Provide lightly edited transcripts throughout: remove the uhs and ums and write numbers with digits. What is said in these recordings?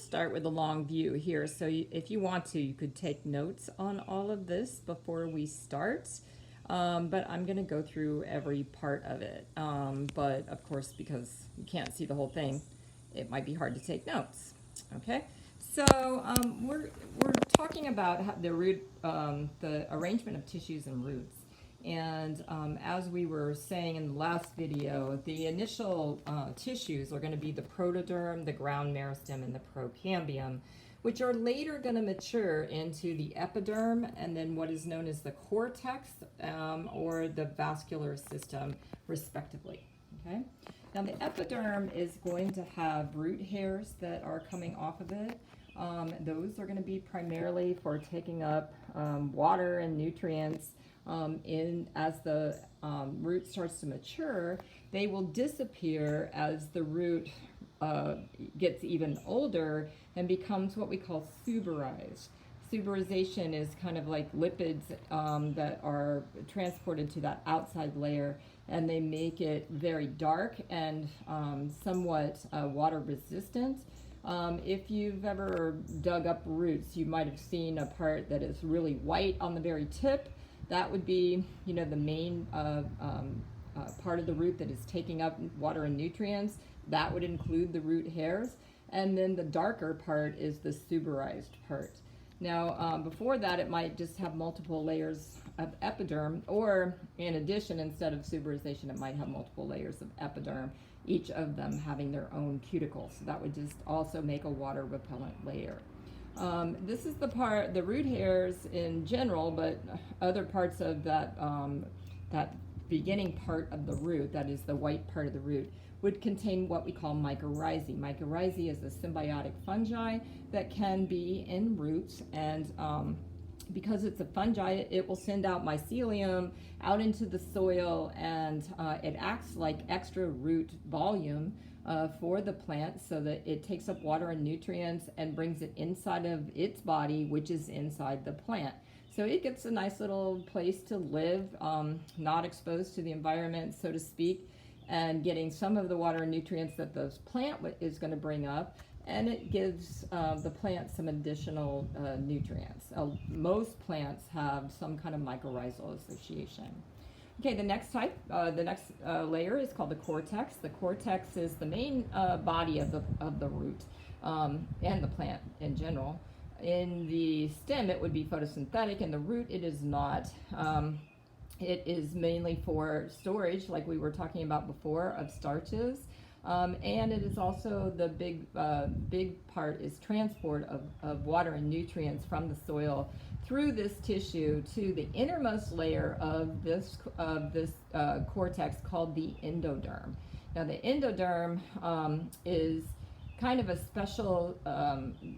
start with a long view here. So if you want to, you could take notes on all of this before we start. But I'm going to go through every part of it. But of course, because you can't see the whole thing, it might be hard to take notes. Okay, so we're talking about the root, the arrangement of tissues and roots. And as we were saying in the last video, the initial tissues are going to be the protoderm, the ground meristem, and the procambium, which are later going to mature into the epiderm and then what is known as the cortex or the vascular system, respectively. Okay. Now the epiderm is going to have root hairs that are coming off of it. Those are going to be primarily for taking up water and nutrients. As the root starts to mature, they will disappear as the root gets even older and becomes what we call suberized. Suberization is kind of like lipids that are transported to that outside layer, and they make it very dark and somewhat water resistant. If you've ever dug up roots, you might have seen a part that is really white on the very tip. That would be, you know, the main part of the root that is taking up water and nutrients. That would include the root hairs. And then the darker part is the suberized part. Now, before that, it might just have multiple layers of epiderm, or in addition, instead of suberization, it might have multiple layers of epiderm, each of them having their own cuticle. So that would just also make a water repellent layer. This is the root hairs in general, but other parts of that, that beginning part of the root, that is the white part of the root, would contain what we call mycorrhizae. Mycorrhizae is a symbiotic fungi that can be in roots, and because it's a fungi, it will send out mycelium out into the soil, and it acts like extra root volume for the plant, so that it takes up water and nutrients and brings it inside of its body, which is inside the plant. So it gets a nice little place to live, not exposed to the environment, so to speak, and getting some of the water and nutrients that the plant is going to bring up, and it gives the plant some additional nutrients. Most plants have some kind of mycorrhizal association. Okay, the next type, layer is called the cortex. The cortex is the main body of the root and the plant in general. In the stem, it would be photosynthetic. In the root, it is not. It is mainly for storage, like we were talking about before, of starches. And it is also the big part is transport of water and nutrients from the soil through this tissue to the innermost layer of this cortex called the endoderm. Now the endoderm is kind of a special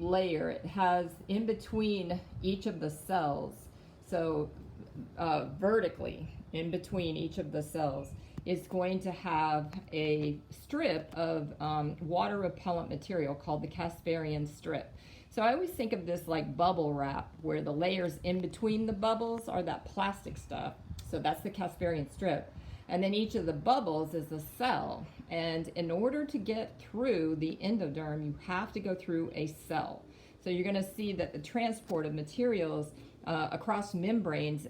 layer. It has in between each of the cells, so vertically in between each of the cells, is going to have a strip of water repellent material called the Casparian strip. So I always think of this like bubble wrap, where the layers in between the bubbles are that plastic stuff. So that's the Casparian strip. And then each of the bubbles is a cell. And in order to get through the endoderm, you have to go through a cell. So you're going to see that the transport of materials across membranes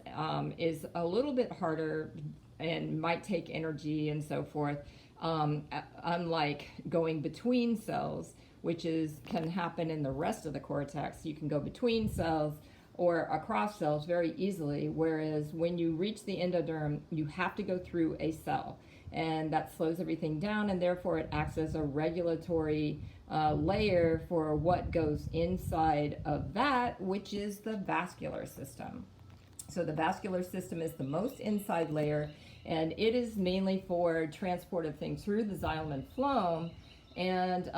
is a little bit harder and might take energy and so forth, unlike going between cells, which can happen in the rest of the cortex. You can go between cells or across cells very easily, whereas when you reach the endoderm, you have to go through a cell, and that slows everything down, and therefore it acts as a regulatory layer for what goes inside of that, which is the vascular system. So the vascular system is the most inside layer, and it is mainly for transport of things through the xylem and phloem. And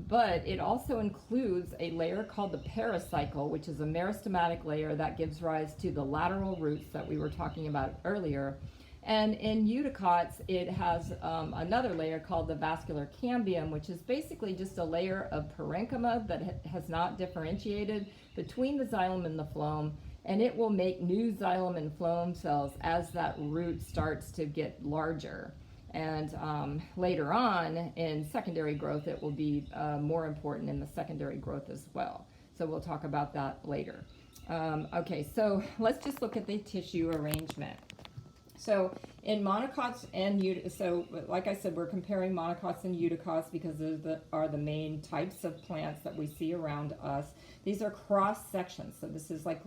but it also includes a layer called the pericycle, which is a meristematic layer that gives rise to the lateral roots that we were talking about earlier. And in eudicots, it has another layer called the vascular cambium, which is basically just a layer of parenchyma that has not differentiated between the xylem and the phloem, and it will make new xylem and phloem cells as that root starts to get larger. And later on in secondary growth, it will be more important in the secondary growth as well. So we'll talk about that later. Okay, so let's just look at the tissue arrangement. So in monocots and so like I said, we're comparing monocots and eudicots because those are the main types of plants that we see around us. These are cross sections. So this is like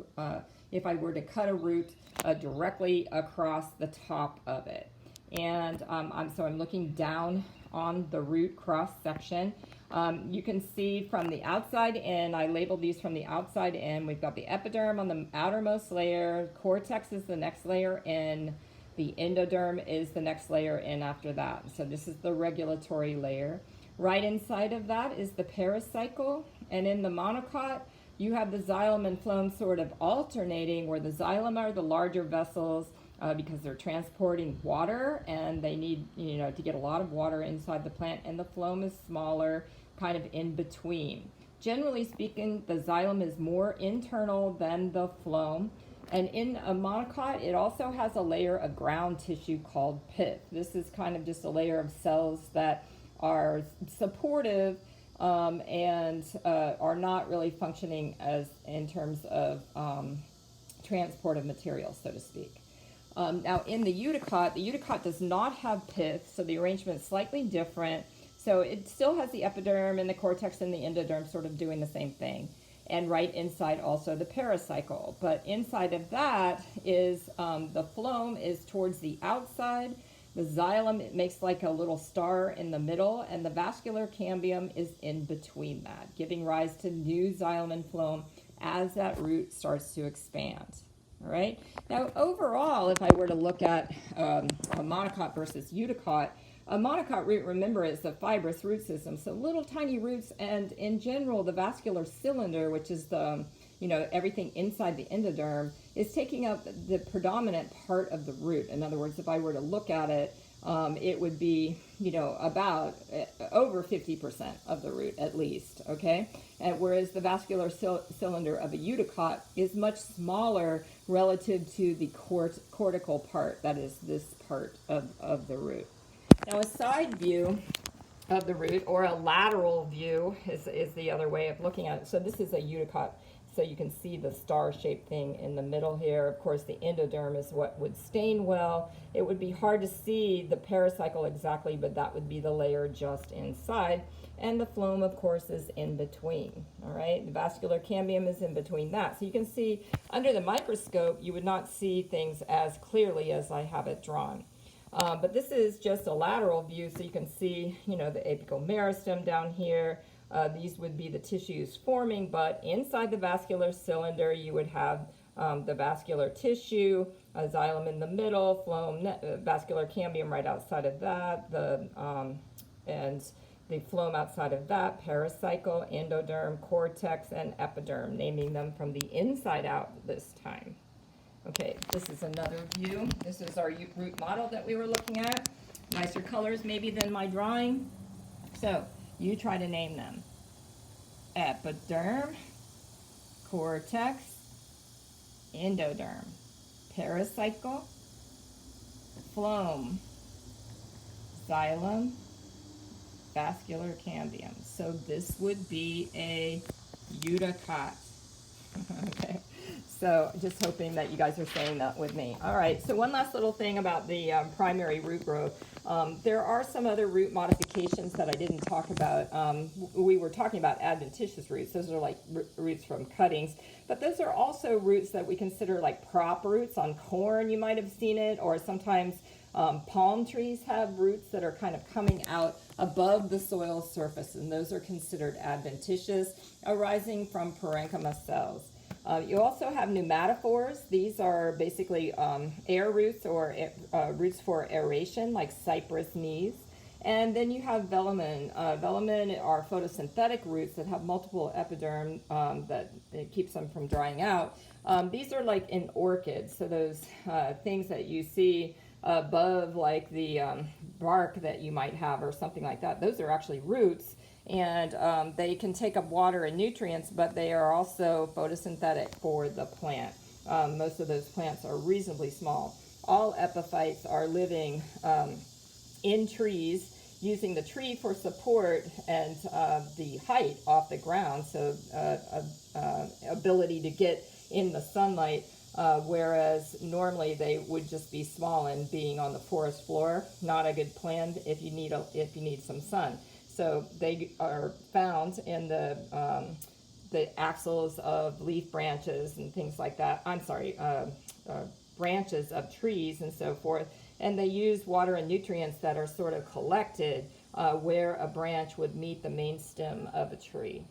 if I were to cut a root directly across the top of it. And I'm looking down on the root cross section. You can see from the outside in, I labeled these from the outside in, we've got the epiderm on the outermost layer, cortex is the next layer in, the endoderm is the next layer in after that. So this is the regulatory layer. Right inside of that is the pericycle, and in the monocot, you have the xylem and phloem sort of alternating, where the xylem are the larger vessels because they're transporting water and they need, to get a lot of water inside the plant, and the phloem is smaller, kind of in between. Generally speaking, the xylem is more internal than the phloem. And in a monocot, it also has a layer of ground tissue called pith. This is kind of just a layer of cells that are supportive and are not really functioning as in terms of transport of materials, so to speak. Now in the eudicot does not have pith, so the arrangement is slightly different. So it still has the epiderm and the cortex and the endoderm sort of doing the same thing. And right inside also the pericycle. But inside of that is the phloem is towards the outside. The xylem, it makes like a little star in the middle, and the vascular cambium is in between that, giving rise to new xylem and phloem as that root starts to expand. All right. Now, overall, if I were to look at a monocot versus eudicot, a monocot root, remember, is a fibrous root system, so little tiny roots, and in general, the vascular cylinder, which is the, everything inside the endoderm, is taking up the predominant part of the root. In other words, if I were to look at it, it would be, about over 50% of the root at least, okay? And whereas the vascular cylinder of a eudicot is much smaller relative to the cortical part, that is this part of the root. Now, a side view of the root, or a lateral view, is the other way of looking at it. So this is a eudicot, so you can see the star-shaped thing in the middle here. Of course, the endoderm is what would stain well. It would be hard to see the pericycle exactly, but that would be the layer just inside. And the phloem, of course, is in between, all right? The vascular cambium is in between that. So you can see, under the microscope, you would not see things as clearly as I have it drawn. But this is just a lateral view, so you can see, the apical meristem down here. These would be the tissues forming, but inside the vascular cylinder, you would have the vascular tissue, a xylem in the middle, phloem, vascular cambium right outside of that, and the phloem outside of that, pericycle, endoderm, cortex, and epiderm, naming them from the inside out this time. Okay, this is another view. This is our root model that we were looking at. Nicer colors maybe than my drawing. So you try to name them. Epiderm, cortex, endoderm, pericycle, phloem, xylem, vascular cambium. So this would be a eudicot. Okay. So just hoping that you guys are saying that with me. All right, so one last little thing about the primary root growth. There are some other root modifications that I didn't talk about. We were talking about adventitious roots. Those are like roots from cuttings. But those are also roots that we consider like prop roots on corn. You might have seen it, or sometimes palm trees have roots that are kind of coming out above the soil surface, and those are considered adventitious, arising from parenchyma cells. You also have pneumatophores. These are basically air roots, or roots for aeration, like cypress knees. And then you have velamen. Velamen are photosynthetic roots that have multiple epiderm that it keeps them from drying out. These are like in orchids, so those things that you see above, like the bark that you might have or something like that, those are actually roots. And they can take up water and nutrients, but they are also photosynthetic for the plant. Most of those plants are reasonably small. All epiphytes are living in trees, using the tree for support and the height off the ground, so ability to get in the sunlight, whereas normally they would just be small and being on the forest floor. Not a good plan if you need some sun. So they are found in the axils of leaf branches and things like that. I'm sorry, branches of trees and so forth. And they use water and nutrients that are sort of collected where a branch would meet the main stem of a tree.